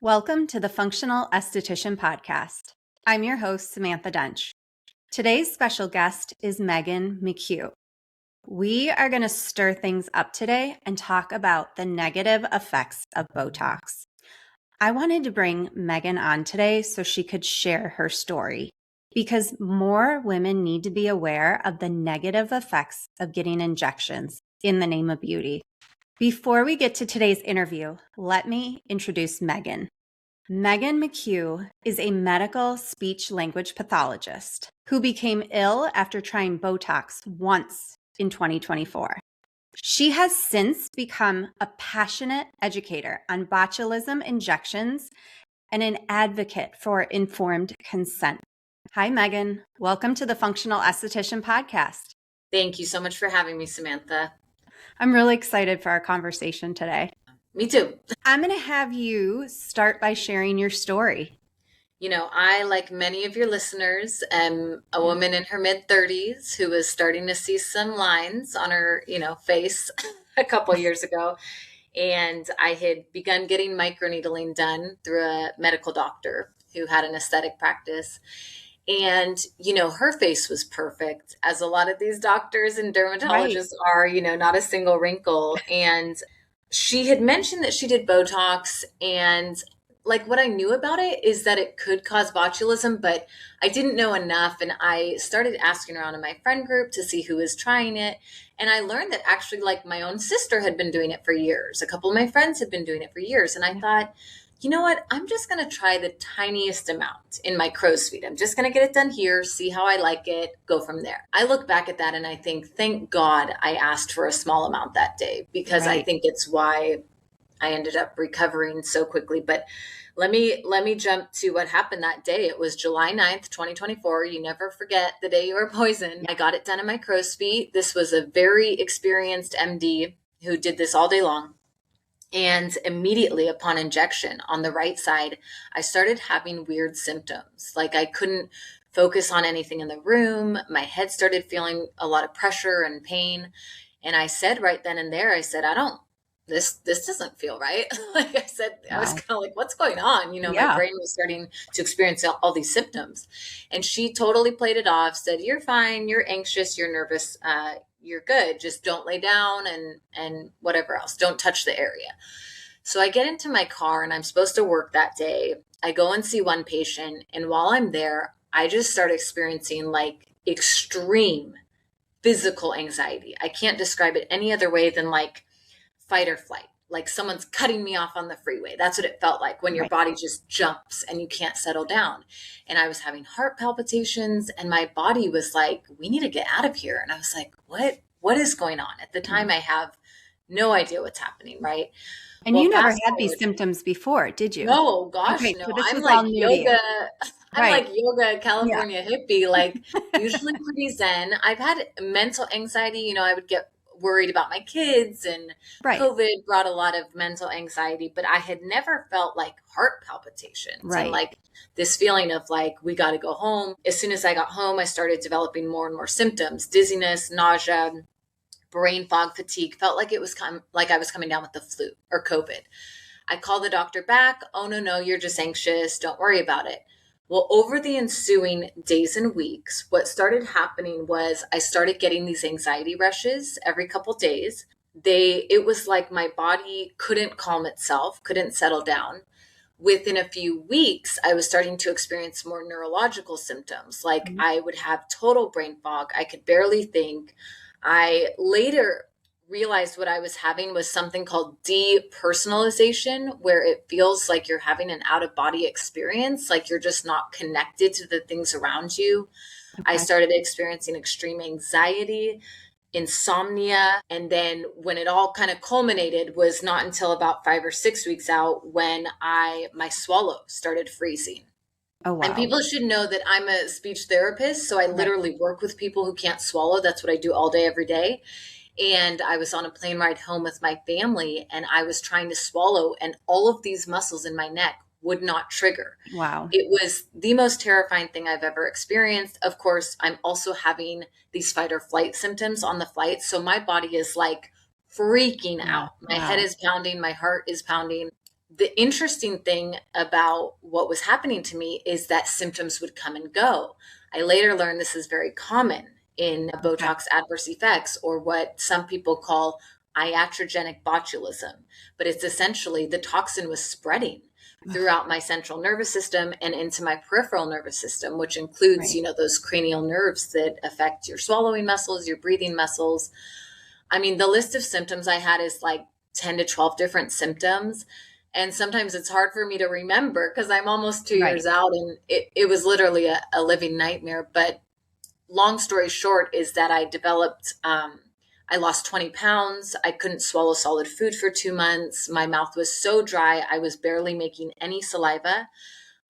Welcome to the Functional Esthetician Podcast. I'm your host, Samantha Dench. Today's special guest is Megan McCue. We are going to stir things up today and talk about the negative effects of Botox. I wanted to bring Megan on today so she could share her story because more women need to be aware of the negative effects of getting injections in the name of beauty. Before we get to today's interview, let me introduce Megan. Megan McCue is a medical speech-language pathologist who became ill after trying Botox once in 2024. She has since become a passionate educator on botulism injections and an advocate for informed consent. Hi, Megan. Welcome to the Functional Esthetician Podcast. Thank you so much for having me, Samantha. I'm really excited for our conversation today. Me too. I'm going to have you start by sharing your story. You know, I, like many of your listeners, am a woman in her mid-30s who was starting to see some lines on her, face a couple years ago. And I had begun getting microneedling done through a medical doctor who had an aesthetic practice. And, her face was perfect, as a lot of these doctors and dermatologists are, not a single wrinkle. And she had mentioned that she did Botox, and like what I knew about it is that it could cause botulism, but I didn't know enough. And I started asking around in my friend group to see who was trying it. And I learned that actually, like, my own sister had been doing it for years. A couple of my friends had been doing it for years. And I thought, you know what? I'm just going to try the tiniest amount in my crow's feet. I'm just going to get it done here, see how I like it, go from there. I look back at that and I think, thank God I asked for a small amount that day, because I think it's why I ended up recovering so quickly. But let me jump to what happened that day. It was July 9th, 2024. You never forget the day you were poisoned. I got it done in my crow's feet. This was a very experienced MD who did this all day long. And immediately upon injection on the right side, I started having weird symptoms. Like I couldn't focus on anything in the room. My head started feeling a lot of pressure and pain. And I said right then and there, I said, this doesn't feel right. Like I said, wow. I was kind of like, what's going on? My brain was starting to experience all these symptoms. And she totally played it off, said, you're fine, you're anxious, you're nervous, you're good. Just don't lay down and whatever else. Don't touch the area. So I get into my car and I'm supposed to work that day. I go and see one patient. And while I'm there, I just start experiencing like extreme physical anxiety. I can't describe it any other way than like fight or flight. Like someone's cutting me off on the freeway. That's what it felt like when your body just jumps and you can't settle down. And I was having heart palpitations and my body was like, we need to get out of here. And I was like, what is going on? At the time, I have no idea what's happening, right? And you never had these symptoms before, did you? No, gosh, no. So I'm like yoga. I'm like yoga California hippie, like usually pretty zen. I've had mental anxiety. I would get worried about my kids, and COVID brought a lot of mental anxiety, but I had never felt like heart palpitations and like this feeling of like, we got to go home. As soon as I got home, I started developing more and more symptoms, dizziness, nausea, brain fog, fatigue. Felt like it was like I was coming down with the flu or COVID. I called the doctor back. Oh, no, you're just anxious. Don't worry about it. Well, over the ensuing days and weeks, what started happening was I started getting these anxiety rushes every couple days. It was like my body couldn't calm itself, couldn't settle down. Within a few weeks, I was starting to experience more neurological symptoms. Like I would have total brain fog. I could barely think. I later realized what I was having was something called depersonalization, where it feels like you're having an out-of-body experience, like you're just not connected to the things around you. I started experiencing extreme anxiety, insomnia, and then when it all kind of culminated was not until about 5 or 6 weeks out when my swallow started freezing. Oh, wow. And people should know that I'm a speech therapist, so I literally work with people who can't swallow. That's what I do all day, every day. And I was on a plane ride home with my family and I was trying to swallow and all of these muscles in my neck would not trigger. Wow. It was the most terrifying thing I've ever experienced. Of course, I'm also having these fight or flight symptoms on the flight. So my body is like freaking out. My head is pounding. My heart is pounding. the interesting thing about what was happening to me is that symptoms would come and go. I later learned this is very common in Okay. Botox adverse effects, or what some people call iatrogenic botulism. But it's essentially the toxin was spreading Ugh, throughout my central nervous system and into my peripheral nervous system, which includes, right. those cranial nerves that affect your swallowing muscles, your breathing muscles. I mean, the list of symptoms I had is like 10 to 12 different symptoms. And sometimes it's hard for me to remember because I'm almost 2 years Right. out, and it was literally a living nightmare. But long story short is that I lost 20 pounds. I couldn't swallow solid food for 2 months. My mouth was so dry. I was barely making any saliva.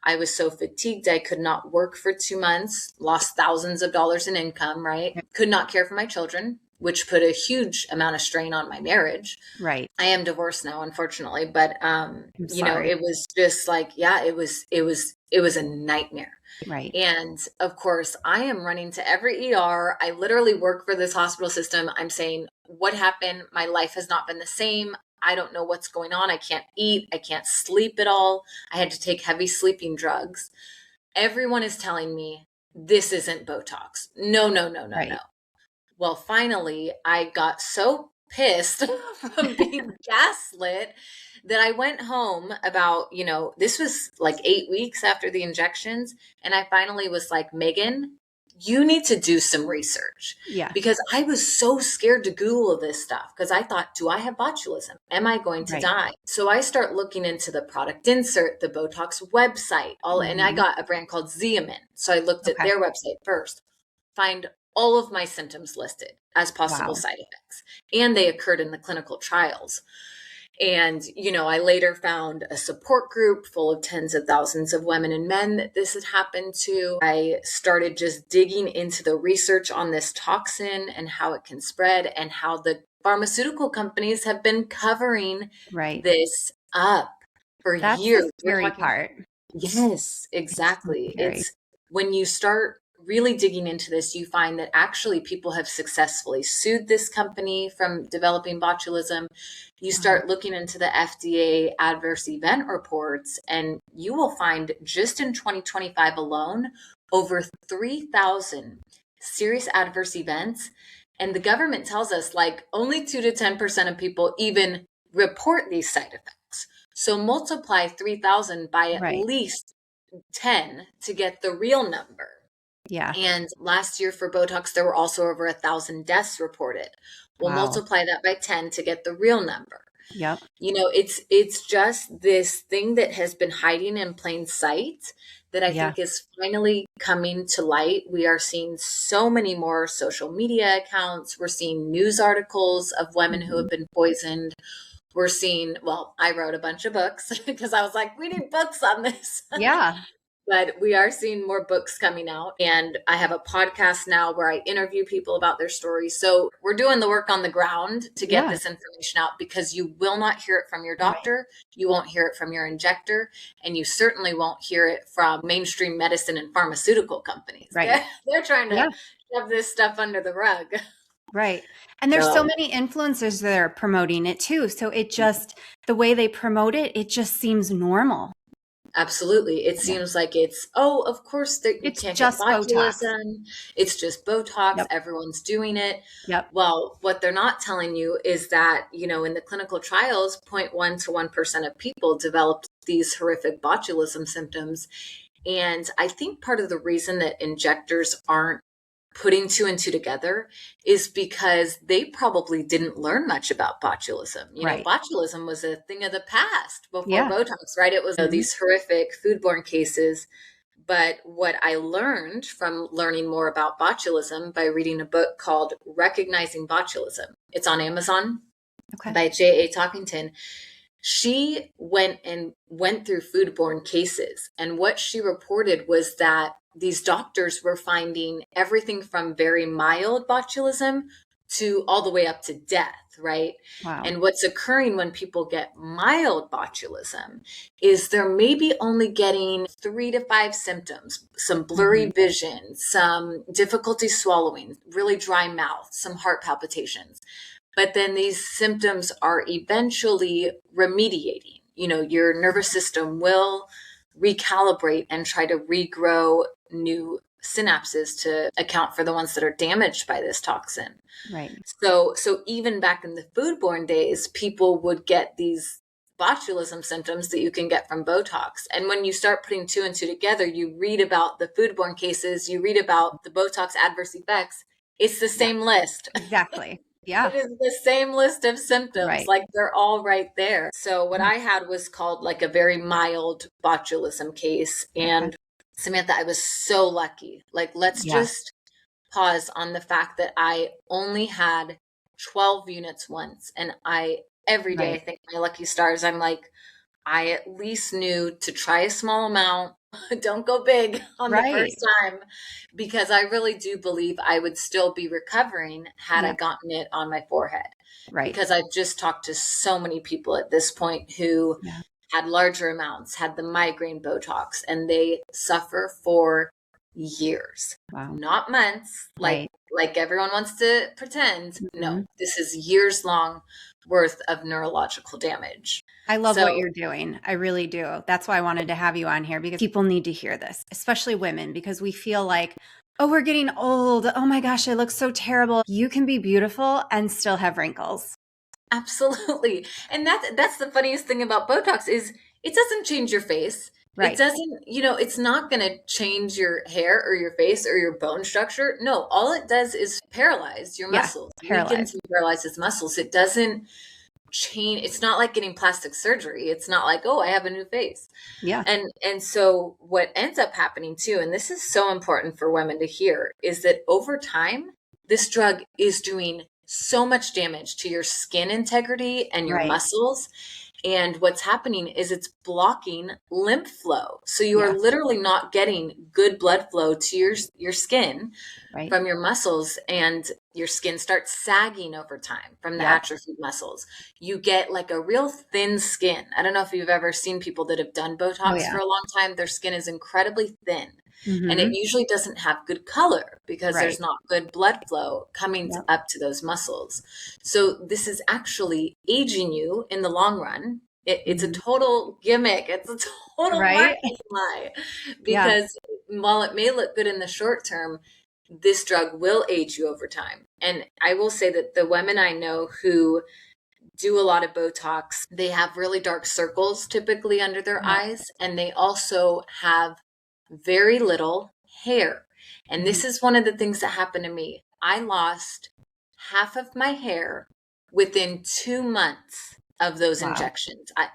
I was so fatigued. I could not work for 2 months, lost thousands of dollars in income, right? Yep. Could not care for my children, which put a huge amount of strain on my marriage. Right. I am divorced now, unfortunately, but I'm sorry. it was just like, yeah, it was a nightmare. Right. And of course, I am running to every ER. I literally work for this hospital system. I'm saying, what happened? My life has not been the same. I don't know what's going on. I can't eat. I can't sleep at all. I had to take heavy sleeping drugs. Everyone is telling me this isn't Botox. No, no, no, no, no. Right. Well, finally, I got so pissed from being gaslit that I went home about, this was like 8 weeks after the injections. And I finally was like, Megan, you need to do some research, Yeah. because I was so scared to Google this stuff because I thought, do I have botulism? Am I going to Right. die? So I start looking into the product insert, the Botox website, and I Hmm. got a brand called Xeomin. So I looked at Okay. their website first, find all of my symptoms listed as possible Wow. side effects, and they occurred in the clinical trials. And, I later found a support group full of tens of thousands of women and men that this had happened to. I started just digging into the research on this toxin and how it can spread, and how the pharmaceutical companies have been covering Right. this up for That's the years. We're scary talking. part. Yes, It's so exactly. scary. It's when you start really digging into this, you find that actually people have successfully sued this company from developing botulism. You Wow. start looking into the FDA adverse event reports, and you will find just in 2025 alone, over 3,000 serious adverse events. And the government tells us like only 2 to 10% of people even report these side effects. So multiply 3,000 by at Right. least 10 to get the real number. Yeah. And last year for Botox, there were also over 1,000 deaths reported. We'll Wow. multiply that by 10 to get the real number. Yep. It's just this thing that has been hiding in plain sight that I Yeah. think is finally coming to light. We are seeing so many more social media accounts. We're seeing news articles of women who Hmm. have been poisoned. We're seeing, well, I wrote a bunch of books because I was like, we need books on this. Yeah. But we are seeing more books coming out. And I have a podcast now where I interview people about their stories. So we're doing the work on the ground to get Yeah. this information out, because you will not hear it from your Right. doctor. You won't hear it from your injector. And you certainly won't hear it from mainstream medicine and pharmaceutical companies. Right. They're trying to Yeah. shove this stuff under the rug. Right. And there's so So many influencers that are promoting it too. So it just, the way they promote it, it just seems normal. absolutely. It Yeah. seems like it's, oh, of course, that you It's can't get just Botox. botulism. It's just Botox. Yep. Everyone's doing it. Yep. Well, what they're not telling you is that, in the clinical trials, 0.1 to 1% of people developed these horrific botulism symptoms. And I think part of the reason that injectors aren't putting two and two together is because they probably didn't learn much about botulism. Right. Botulism was a thing of the past before Yeah. Botox, right? It was Mhm. these horrific foodborne cases. But what I learned from learning more about botulism by reading a book called Recognizing Botulism, it's on Amazon, Okay. by J.A. Talkington. She went through foodborne cases. And what she reported was that these doctors were finding everything from very mild botulism to all the way up to death, right? Wow. And what's occurring when people get mild botulism is they're maybe only getting 3 to 5 symptoms: some blurry Mhm. vision, some difficulty swallowing, really dry mouth, some heart palpitations. But then these symptoms are eventually remediating. your nervous system will recalibrate and try to regrow new synapses to account for the ones that are damaged by this toxin. Right. So even back in the foodborne days, people would get these botulism symptoms that you can get from Botox. And when you start putting two and two together, you read about the foodborne cases, you read about the Botox adverse effects. It's the same list. Exactly. Yeah. It is the same list of symptoms. Right. Like they're all right there. So what I had was called like a very mild botulism case. And Samantha, I was so lucky. Like, let's just pause on the fact that I only had 12 units once. And every day I think my lucky stars, I'm like, I at least knew to try a small amount. Don't go big on the first time, because I really do believe I would still be recovering had I gotten it on my forehead. Right. Because I've just talked to so many people at this point who had larger amounts, had the migraine Botox, and they suffer for years, not months, like everyone wants to pretend. No, this is years long worth of neurological damage. I love what you're doing. I really do. That's why I wanted to have you on here, because people need to hear this, especially women, because we feel like, oh, we're getting old. Oh my gosh, I look so terrible. You can be beautiful and still have wrinkles. Absolutely. And that's the funniest thing about Botox is it doesn't change your face. It doesn't, it's not going to change your hair or your face or your bone structure. No, all it does is paralyze your muscles. Weakens and paralyzes muscles. It doesn't change. It's not like getting plastic surgery. It's not like, oh, I have a new face. Yeah. And so what ends up happening too, and this is so important for women to hear, is that over time, this drug is doing so much damage to your skin integrity and your muscles. And what's happening is it's blocking lymph flow. So you are literally not getting good blood flow to your skin from your muscles, and your skin starts sagging over time from the atrophied muscles. You get like a real thin skin. I don't know if you've ever seen people that have done Botox for a long time. Their skin is incredibly thin. And it usually doesn't have good color because there's not good blood flow coming up to those muscles. So this is actually aging you in the long run. It's a total gimmick. It's a total marketing lie, because while it may look good in the short term, this drug will age you over time. And I will say that the women I know who do a lot of Botox, they have really dark circles typically under their eyes, and they also have very little hair. And this is one of the things that happened to me. I lost half of my hair within 2 months of those injections. I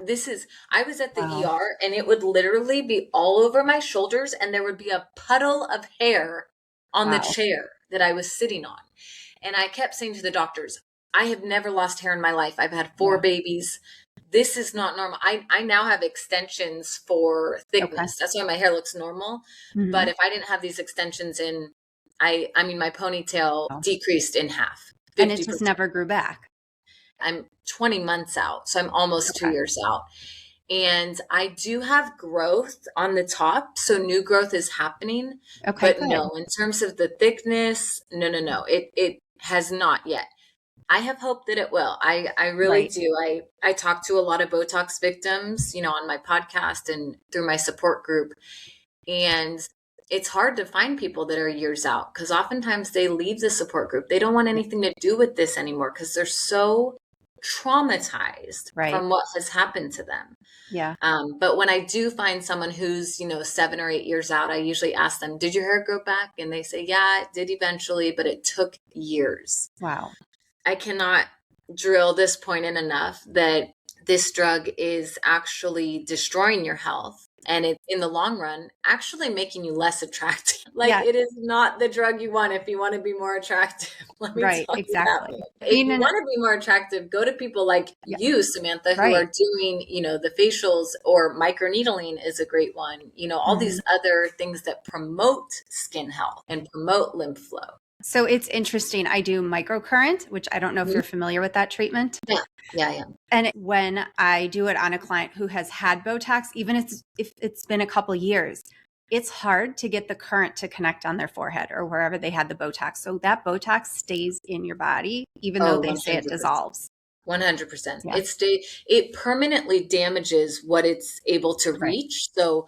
was at the ER, and it would literally be all over my shoulders, and there would be a puddle of hair on the chair that I was sitting on. And I kept saying to the doctors, I have never lost hair in my life. I've had 4 babies. This is not normal. I now have extensions for thickness. That's why my hair looks normal. But if I didn't have these extensions in, my ponytail decreased in half. 50%. And it just never grew back. I'm 20 months out. So I'm almost 2 years out. And I do have growth on the top. So new growth is happening. But no, in terms of the thickness, no. It has not yet. I have hope that it will. I really do. I talk to a lot of Botox victims, on my podcast and through my support group. And it's hard to find people that are years out, because oftentimes they leave the support group. They don't want anything to do with this anymore because they're so traumatized from what has happened to them. Yeah. But when I do find someone who's, 7 or 8 years out, I usually ask them, did your hair grow back? And they say, yeah, it did eventually, but it took years. Wow. I cannot drill this point in enough that this drug is actually destroying your health. And it's, in the long run, actually making you less attractive. It is not the drug you want if you want to be more attractive. Let me tell you exactly. that. If you want to be more attractive, go to people like you, Samantha, who are doing, the facials, or microneedling is a great one. All these other things that promote skin health and promote lymph flow. So it's interesting. I do microcurrent, which I don't know if you're familiar with that treatment. Yeah, I am. And when I do it on a client who has had Botox, even if it's been a couple years, it's hard to get the current to connect on their forehead or wherever they had the Botox. So that Botox stays in your body, even though they say it dissolves. 100%. Yeah. It permanently damages what it's able to Right. reach. So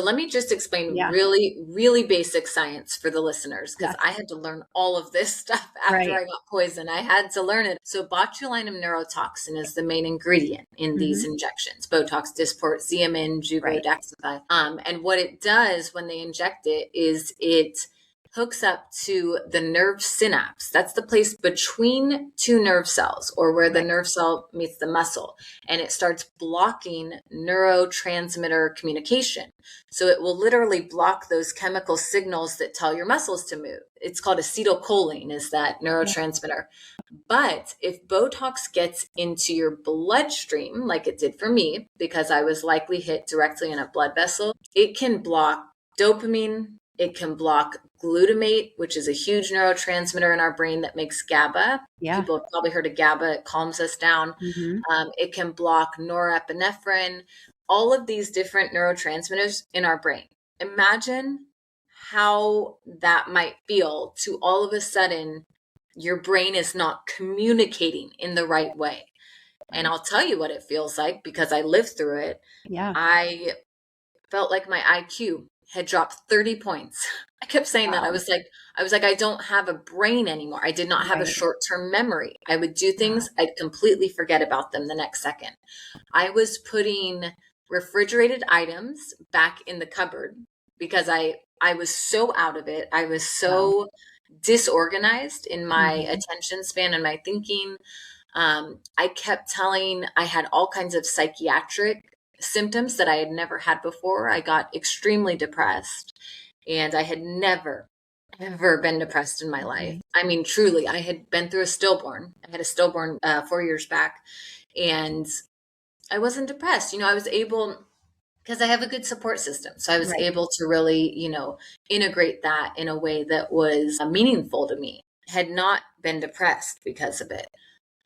let me just explain Yeah. really, really basic science for the listeners, because Yes. I had to learn all of this stuff after Right. I got poisoned. I had to learn it. So botulinum neurotoxin is the main ingredient in these injections: Botox, Dysport, Xeomin, Jeuveau, Right. Daxxify. And what it does when they inject it is it hooks up to the nerve synapse. That's the place between two nerve cells, or where the Right. nerve cell meets the muscle, and it starts blocking neurotransmitter communication. So it will literally block those chemical signals that tell your muscles to move. It's called acetylcholine, is that neurotransmitter. But if Botox gets into your bloodstream, like it did for me, because I was likely hit directly in a blood vessel, it can block dopamine. It can block glutamate, which is a huge neurotransmitter in our brain that makes GABA. Yeah. People have probably heard of GABA. It calms us down. Mm-hmm. It can block norepinephrine, all of these different neurotransmitters in our brain. Imagine how that might feel to all of a sudden your brain is not communicating in the right way. And I'll tell you what it feels like, because I lived through it. Yeah. I felt like my IQ had dropped 30 points. I kept saying that. I was like, I don't have a brain anymore. I did not have a Right. short-term memory. I would do things, I'd completely forget about them the next second. I was putting refrigerated items back in the cupboard because I was so out of it. I was so disorganized in my attention span and my thinking. I kept telling, I had all kinds of psychiatric symptoms that I had never had before. I got extremely depressed, and I had never, ever been depressed in my life. I mean, truly, I had been through a stillborn. I had a stillborn 4 years back, and I wasn't depressed. I was able, because I have a good support system. So I was able to really, integrate that in a way that was meaningful to me. Had not been depressed because of it.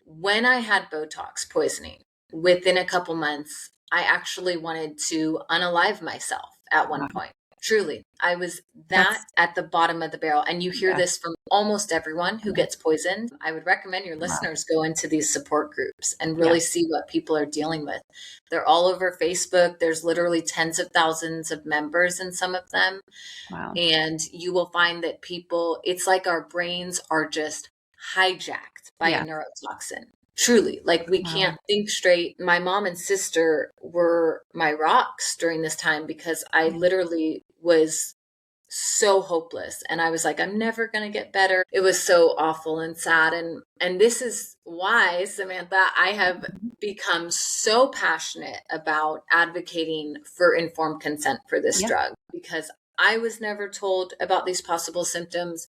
When I had Botox poisoning, within a couple months, I actually wanted to unalive myself at one point. Truly, I was at the bottom of the barrel. And you hear this from almost everyone who gets poisoned. I would recommend your listeners go into these support groups and really see what people are dealing with. They're all over Facebook. There's literally tens of thousands of members in some of them. Wow. And you will find that it's like our brains are just hijacked by a neurotoxin. Truly, like we can't think straight. My mom and sister were my rocks during this time, because I literally was so hopeless, and I was like, I'm never going to get better. It was so awful and sad. And this is why, Samantha, I have become so passionate about advocating for informed consent for this drug, because I was never told about these possible symptoms.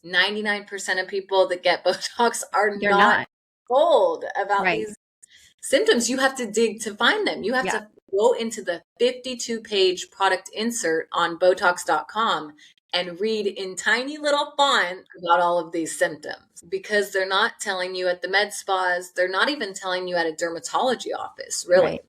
99% of people that get Botox are not told about these symptoms. You have to dig to find them. You have to go into the 52-page product insert on Botox.com and read in tiny little font about all of these symptoms, because they're not telling you at the med spas. They're not even telling you at a dermatology office, really.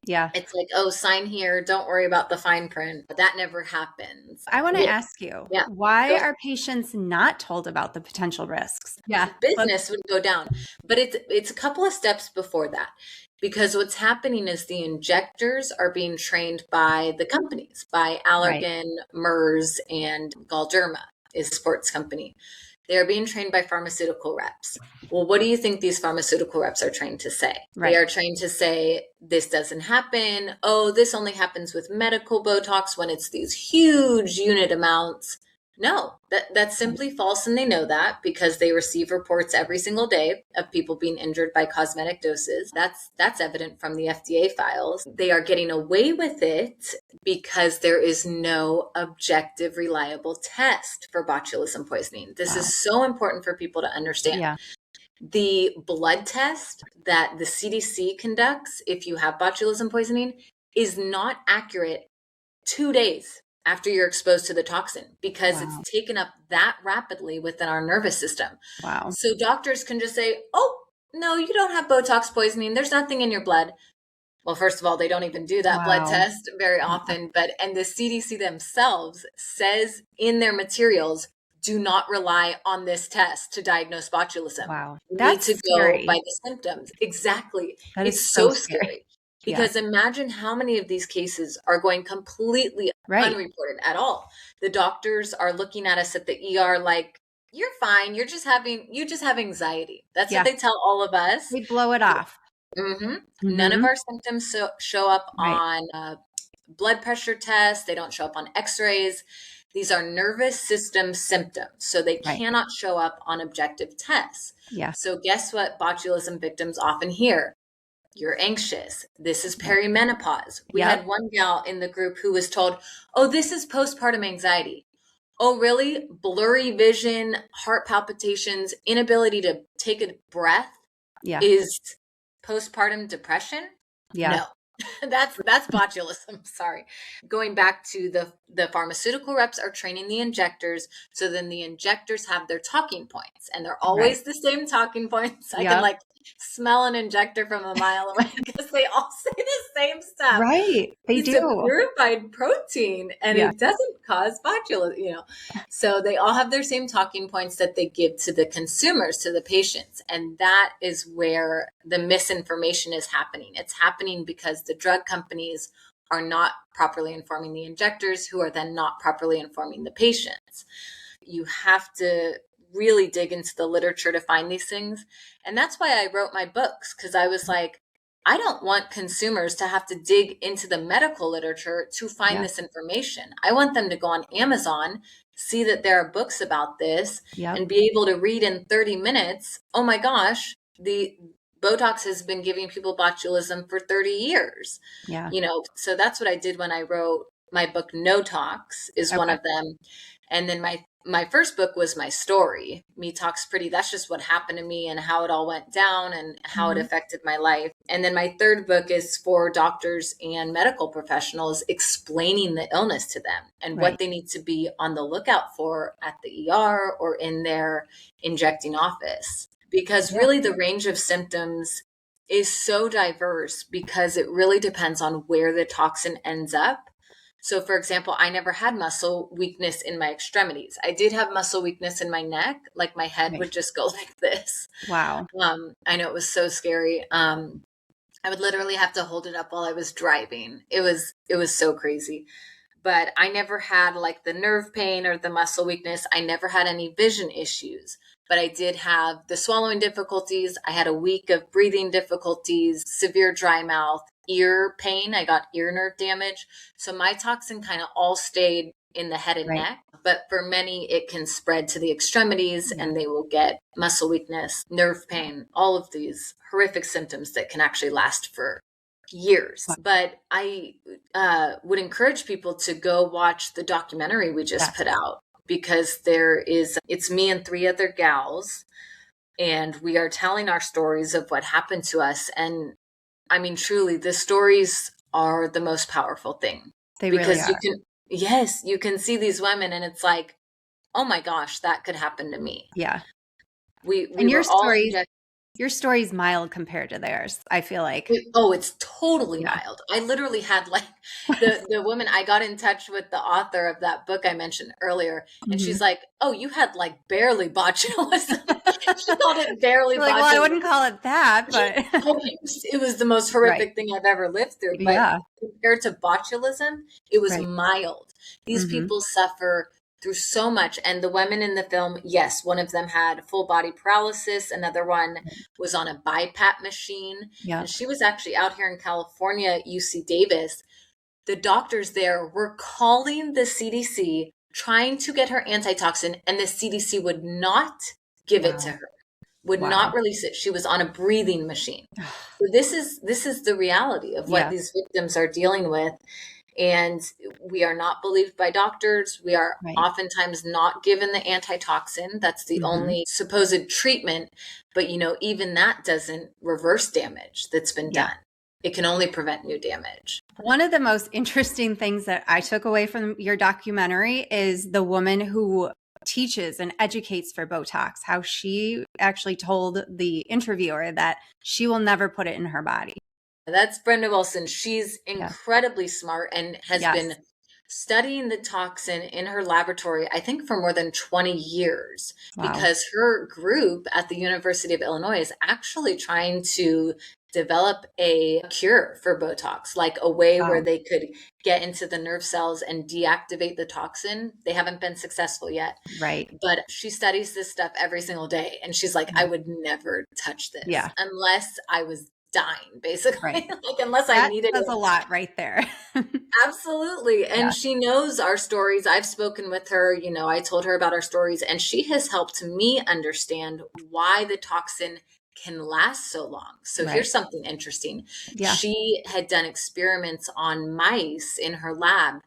Yeah. It's like, oh, sign here. Don't worry about the fine print. That never happens. I want to ask you, why are patients not told about the potential risks? Yeah. Business would go down. But it's a couple of steps before that, because what's happening is the injectors are being trained by the companies, by Allergan, Merz, and Galderma is a sports company. They're being trained by pharmaceutical reps. Well, what do you think these pharmaceutical reps are trained to say? They are trained to say, this doesn't happen. Oh, this only happens with medical Botox when it's these huge unit amounts. No, that's simply false. And they know that, because they receive reports every single day of people being injured by cosmetic doses. That's evident from the FDA files. They are getting away with it because there is no objective, reliable test for botulism poisoning. This is so important for people to understand. Yeah. The blood test that the CDC conducts if you have botulism poisoning is not accurate 2 days after you're exposed to the toxin, because it's taken up that rapidly within our nervous system. Wow. So doctors can just say, oh, no, you don't have Botox poisoning. There's nothing in your blood. Well, first of all, they don't even do that blood test very often. And the CDC themselves says in their materials, do not rely on this test to diagnose botulism. Wow. You need That's to go by scary. the symptoms. Exactly. That is It's so so scary. scary Yeah. because imagine how many of these cases are going completely Right. unreported at all. The doctors are looking at us at the ER like, you're fine. You just have anxiety. That's what Yeah. they tell all of us. They blow it off. None of Mm-hmm. our symptoms show up Right. on blood pressure tests. They don't show up on x-rays. These are nervous system symptoms, so they Right. cannot show up on objective tests. Yeah. So guess what botulism victims often hear? You're anxious. This is perimenopause. We Yep. had one gal in the group who was told, oh, this is postpartum anxiety. Oh, really? Blurry vision, heart palpitations, inability to take a breath Yeah. is postpartum depression? Yeah. No. That's botulism. Sorry. Going back to the pharmaceutical reps are training the injectors, so then the injectors have their talking points, and they're always the same talking points. I can like smell an injector from a mile away because they all say the same stuff. Right. They It's do. a purified protein and it doesn't cause botulism, So they all have their same talking points that they give to the consumers, to the patients. And that is where the misinformation is happening. It's happening because the drug companies are not properly informing the injectors, who are then not properly informing the patients. You have to really dig into the literature to find these things. And that's why I wrote my books, because I was like, I don't want consumers to have to dig into the medical literature to find this information. I want them to go on Amazon, see that there are books about this, and be able to read in 30 minutes, oh my gosh, the Botox has been giving people botulism for 30 years. Yeah. So that's what I did when I wrote my book. No Tox is one of them. And then my first book was my story, Me Talks Pretty. That's just what happened to me and how it all went down and how it affected my life. And then my third book is for doctors and medical professionals, explaining the illness to them and what they need to be on the lookout for at the ER or in their injecting office. Because really the range of symptoms is so diverse because it really depends on where the toxin ends up. So, for example, I never had muscle weakness in my extremities. I did have muscle weakness in my neck, like my head would just go like this. Wow. I know, it was so scary. I would literally have to hold it up while I was driving. It was so crazy. But I never had like the nerve pain or the muscle weakness. I never had any vision issues. But I did have the swallowing difficulties. I had a week of breathing difficulties, severe dry mouth, ear pain. I got ear nerve damage. So my toxin kind of all stayed in the head and neck. But for many, it can spread to the extremities and they will get muscle weakness, nerve pain, all of these horrific symptoms that can actually last for years. But I would encourage people to go watch the documentary we just put out, because it's me and 3 other gals, and we are telling our stories of what happened to us. And I mean, truly, the stories are the most powerful thing. They really are. You can see these women and it's like, oh my gosh, that could happen to me. Yeah. We And were all your story's mild compared to theirs, I feel like. It's totally mild. I literally had like the woman, I got in touch with the author of that book I mentioned earlier, and she's like, oh, you had like barely botulism. She called it barely botulism. Well, I wouldn't call it that, but it was the most horrific thing I've ever lived through. But compared to botulism, it was mild. These people suffer through so much. And the women in the film, yes, one of them had full body paralysis. Another one was on a BiPAP machine. And she was actually out here in California at UC Davis. The doctors there were calling the CDC, trying to get her antitoxin, and the CDC would not give it to her, would not release it. She was on a breathing machine. So this is the reality of what these victims are dealing with. And we are not believed by doctors. We are oftentimes not given the antitoxin. That's the only supposed treatment. But, even that doesn't reverse damage that's been done. It can only prevent new damage. One of the most interesting things that I took away from your documentary is the woman who teaches and educates for Botox, how she actually told the interviewer that she will never put it in her body. That's Brenda Wilson. She's incredibly smart and has been studying the toxin in her laboratory, I think for more than 20 years, Wow. because her group at the University of Illinois is actually trying to develop a cure for Botox, like a way where Wow. they could get into the nerve cells and deactivate the toxin. They haven't been successful yet, Right. but she studies this stuff every single day. And she's like, I Yeah. would never touch this Yeah. unless I was dying, basically, Right. like unless I That needed says a it. lot right there. Absolutely. And Yeah. she knows our stories. I've spoken with her, I told her about our stories, and she has helped me understand why the toxin can last so long. So Right. here's something interesting. Yeah. She had done experiments on mice in her lab,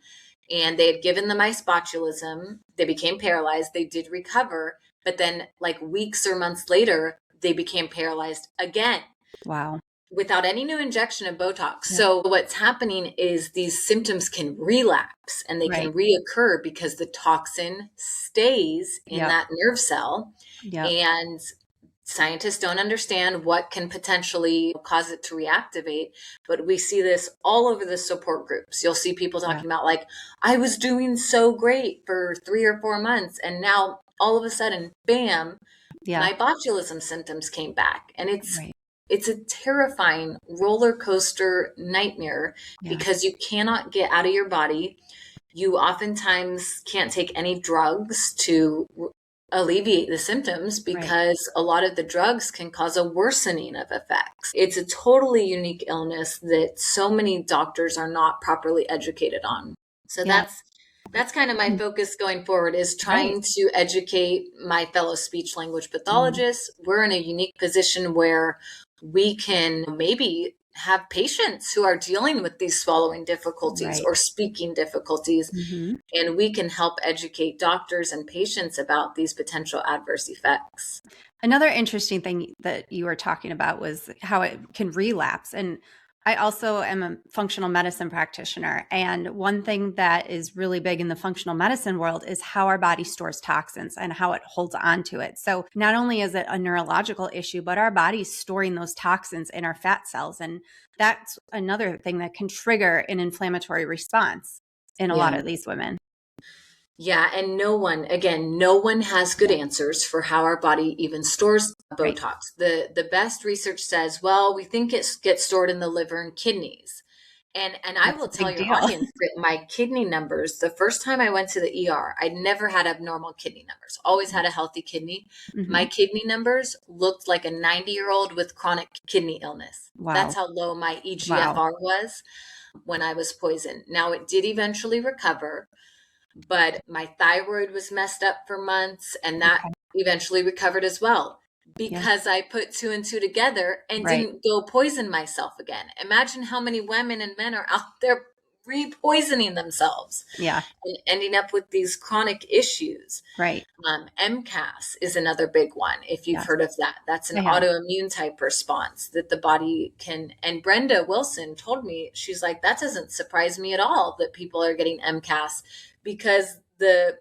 and they had given the mice botulism. They became paralyzed. They did recover, but then like weeks or months later, they became paralyzed again Wow. without any new injection of Botox. Yeah. So what's happening is these symptoms can relapse and they Right. can reoccur because the toxin stays in Yep. that nerve cell. Yep. And scientists don't understand what can potentially cause it to reactivate, but we see this all over the support groups. You'll see people Yeah. talking about like, I was doing so great for 3 or 4 months, and now all of a sudden, bam, Yeah. my botulism symptoms came back. And Right. it's a terrifying roller coaster nightmare Yeah. because you cannot get out of your body. You oftentimes can't take any drugs to alleviate the symptoms Right. because a lot of the drugs can cause a worsening of effects. It's a totally unique illness that so many doctors are not properly educated on. So Yeah. that's kind of my focus going forward, is Right. trying to educate my fellow speech language Mm. pathologists. We're in a unique position where we can maybe have patients who are dealing with these swallowing difficulties Right. or speaking difficulties, Hmm. and we can help educate doctors and patients about these potential adverse effects. Another interesting thing that you were talking about was how it can relapse. And I also am a functional medicine practitioner. And one thing that is really big in the functional medicine world is how our body stores toxins and how it holds on to it. So not only is it a neurological issue, but our body's storing those toxins in our fat cells. And that's another thing that can trigger an inflammatory response in a lot Yeah. of these women. Yeah, and no one has good answers for how our body even stores Right. Botox. The best research says, well, we think it gets stored in the liver and kidneys. And I That's will a tell big your deal. audience that my kidney numbers, the first time I went to the ER, I'd never had abnormal kidney numbers. Always had a healthy kidney. My Hmm. kidney numbers looked like a 90-year-old with chronic kidney illness. Wow. That's how low my Wow. EGFR was when I was poisoned. Now it did eventually recover, but my thyroid was messed up for months, and that Okay. eventually recovered as well Yeah. because I put two and two together and Right. didn't go poison myself again. Imagine how many women and men are out there re-poisoning themselves Yeah. and ending up with these chronic issues. Right. MCAS is another big one, if you've Yes. heard of that. That's an I have. autoimmune type response that the body can. And Brenda Wilson told me, she's like, that doesn't surprise me at all that people are getting MCAS, because the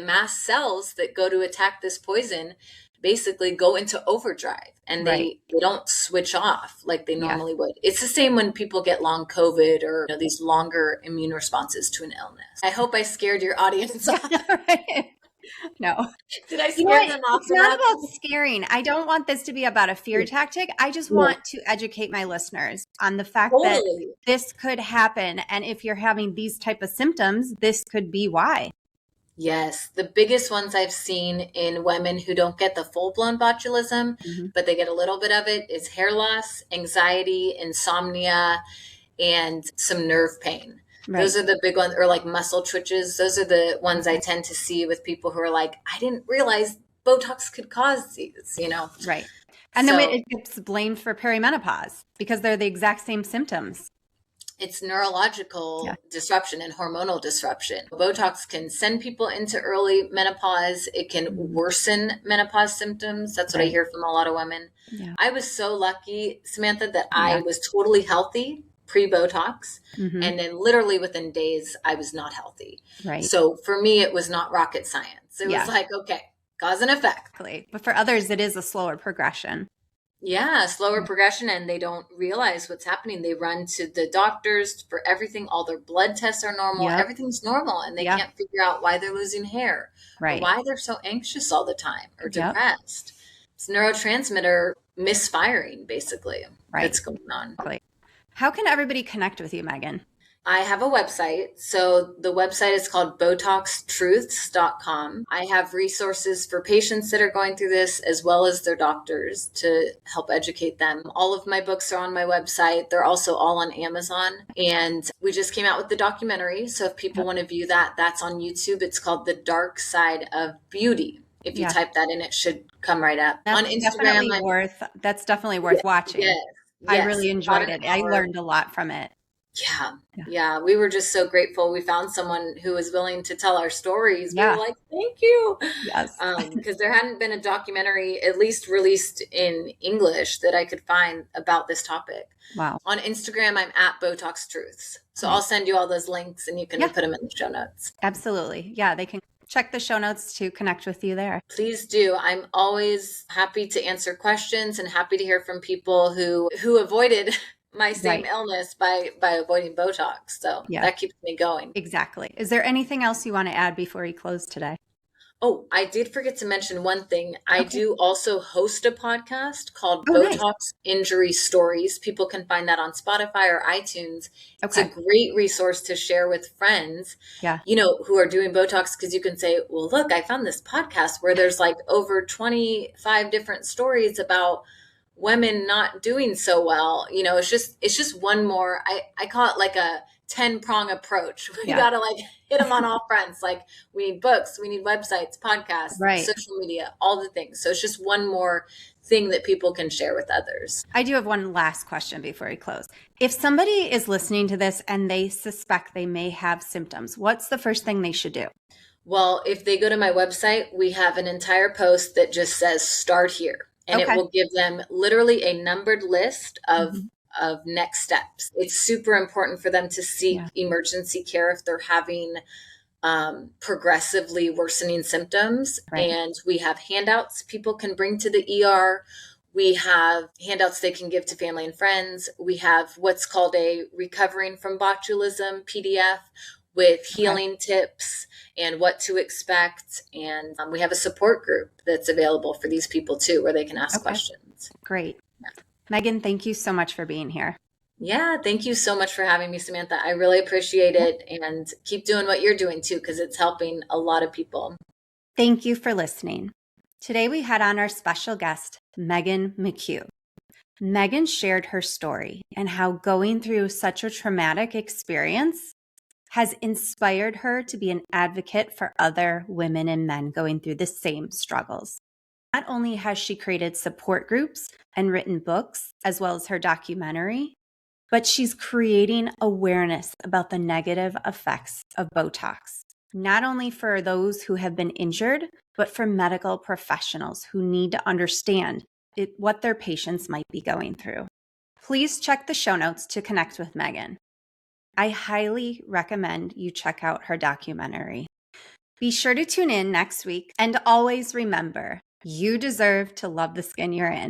mast cells that go to attack this poison basically go into overdrive, and Right. they don't switch off like they Yeah. normally would. It's the same when people get long COVID or these longer immune responses to an illness. I hope I scared your audience off. Right. No. Did I You know scare what? them off It's not enough? about scaring. I don't want this to be about a fear tactic. I just No, want to educate my listeners on the fact that totally. this could happen. And if you're having these type of symptoms, this could be why. Yes, the biggest ones I've seen in women who don't get the full-blown botulism, Mhm. but they get a little bit of it, is hair loss, anxiety, insomnia, and some nerve pain. Right. Those are the big ones, or like muscle twitches. Those are the ones I tend to see with people who are like, I didn't realize Botox could cause these. Right. And then So it gets blamed for perimenopause because they're the exact same symptoms. it's Yeah. neurological disruption and hormonal disruption. Botox can send people into early menopause. It can Mhm. worsen menopause symptoms. That's what I Right. hear from a lot of women. Yeah. I was so lucky, Samantha, that I Yeah. was totally healthy pre-Botox. Hmm. And then literally within days, I was not healthy. Right. So for me, it was not rocket science. It Yeah. was like, okay, cause and effect. Exactly. But for others, it is a slower progression. Yeah, slower Yeah. progression, and they don't realize what's happening. They run to the doctors for everything. All their blood tests are normal. Yep. Everything's normal, and they Yeah. can't figure out why they're losing hair or Right. why they're so anxious all the time or Yep. depressed. It's neurotransmitter misfiring, basically, Right. that's going on. Exactly. How can everybody connect with you, Megan? I have a website. So the website is called BotoxTruths.com. I have resources for patients that are going through this as well as their doctors to help educate them. All of my books are on my website. They're also all on Amazon. And we just came out with the documentary. So if people Yep. want to view that, that's on YouTube. It's called The Dark Side of Beauty. If you Yeah. type that in, it should come right up. On That's Instagram, that's definitely worth watching. yes, I yes, really about enjoyed an it. I hour. learned a lot from it. Yeah. Yeah. Yeah. We were just so grateful. We found someone who was willing to tell our stories. We were Yeah. like, thank you. Yes. Because there hadn't been a documentary, at least released in English, that I could find about this topic. Wow. On Instagram, I'm at Botox Truths. So Right. I'll send you all those links and you can Yeah. put them in the show notes. Absolutely. Yeah. They can check the show notes to connect with you there. Please do. I'm always happy to answer questions and happy to hear from people who avoided my same Right. illness by avoiding Botox. So Yeah. that keeps me going. Exactly. Is there anything else you want to add before we close today? Oh, I did forget to mention one thing. I Okay. do also host a podcast called Oh, nice. Botox Injury Stories. People can find that on Spotify or iTunes. It's a Okay. great resource to share with friends, Yeah. who are doing Botox, because you can say, well, look, I found this podcast where there's like over 25 different stories about women not doing so well. It's just one more, I call it like a 10-prong approach. We Yeah. gotta like hit them on all fronts. Like we need books, we need websites, podcasts, Right. social media, all the things. So it's just one more thing that people can share with others. I do have one last question before we close. If somebody is listening to this and they suspect they may have symptoms, what's the first thing they should do? Well, if they go to my website, we have an entire post that just says start here. And Okay. it will give them literally a numbered list of Mhm. of next steps. It's super important for them to seek Yeah. emergency care if they're having progressively worsening symptoms. Right. And we have handouts people can bring to the ER. We have handouts they can give to family and friends. We have what's called a recovering from botulism PDF with healing tips and what to expect. And we have a support group that's available for these people too, where they can ask questions. Great. Megan, thank you so much for being here. Yeah, thank you so much for having me, Samantha. I really appreciate it. And keep doing what you're doing too, because it's helping a lot of people. Thank you for listening. Today we had on our special guest, Megan McCue. Megan shared her story and how going through such a traumatic experience has inspired her to be an advocate for other women and men going through the same struggles. Not only has she created support groups and written books, as well as her documentary, but she's creating awareness about the negative effects of Botox, not only for those who have been injured, but for medical professionals who need to understand what their patients might be going through. Please check the show notes to connect with Megan. I highly recommend you check out her documentary. Be sure to tune in next week, and always remember, you deserve to love the skin you're in.